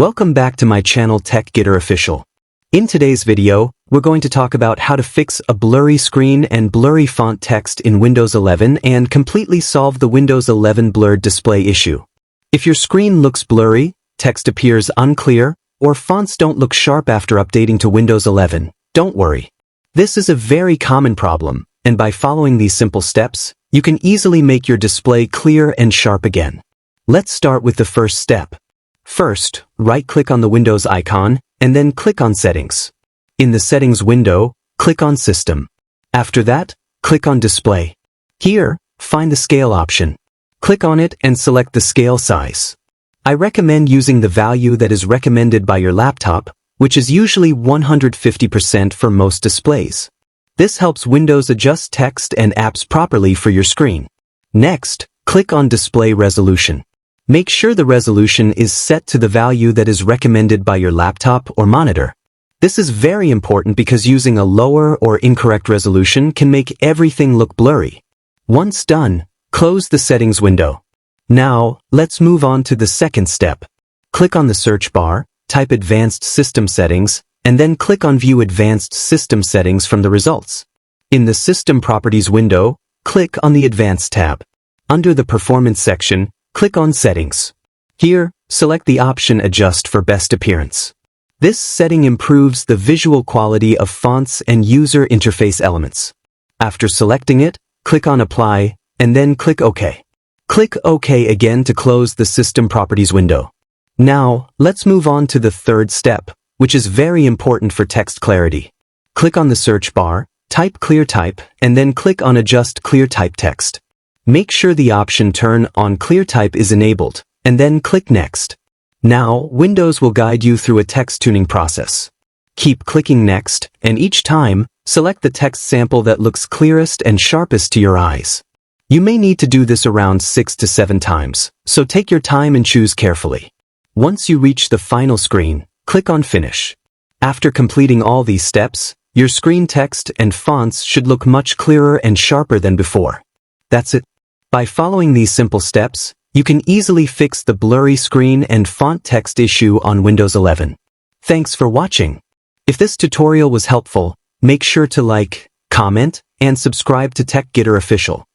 Welcome back to my channel Tech Getter Official. In today's video, we're going to talk about how to fix a blurry screen and blurry font text in Windows 11 and completely solve the Windows 11 blurred display issue. If your screen looks blurry, text appears unclear, or fonts don't look sharp after updating to Windows 11, don't worry. This is a very common problem, and by following these simple steps, you can easily make your display clear and sharp again. Let's start with the first step. First, right-click on the Windows icon, and then click on Settings. In the Settings window, click on System. After that, click on Display. Here, find the Scale option. Click on it and select the scale size. I recommend using the value that is recommended by your laptop, which is usually 150% for most displays. This helps Windows adjust text and apps properly for your screen. Next, click on Display Resolution. Make sure the resolution is set to the value that is recommended by your laptop or monitor. This is very important because using a lower or incorrect resolution can make everything look blurry. Once done, close the settings window. Now, let's move on to the second step. Click on the search bar, type Advanced System Settings, and then click on View Advanced System Settings from the results. In the System Properties window, click on the Advanced tab. Under the Performance section, click on Settings. Here, select the option Adjust for Best Appearance. This setting improves the visual quality of fonts and user interface elements. After selecting it, click on Apply, and then click OK. Click OK again to close the System Properties window. Now, let's move on to the third step, which is very important for text clarity. Click on the search bar, type ClearType, and then click on Adjust ClearType Text. Make sure the option Turn on ClearType is enabled, and then click Next. Now, Windows will guide you through a text tuning process. Keep clicking Next, and each time, select the text sample that looks clearest and sharpest to your eyes. You may need to do this around 6 to 7 times, so take your time and choose carefully. Once you reach the final screen, click on Finish. After completing all these steps, your screen text and fonts should look much clearer and sharper than before. That's it. By following these simple steps, you can easily fix the blurry screen and font text issue on Windows 11. Thanks for watching. If this tutorial was helpful, make sure to like, comment, and subscribe to Tech Getter Official.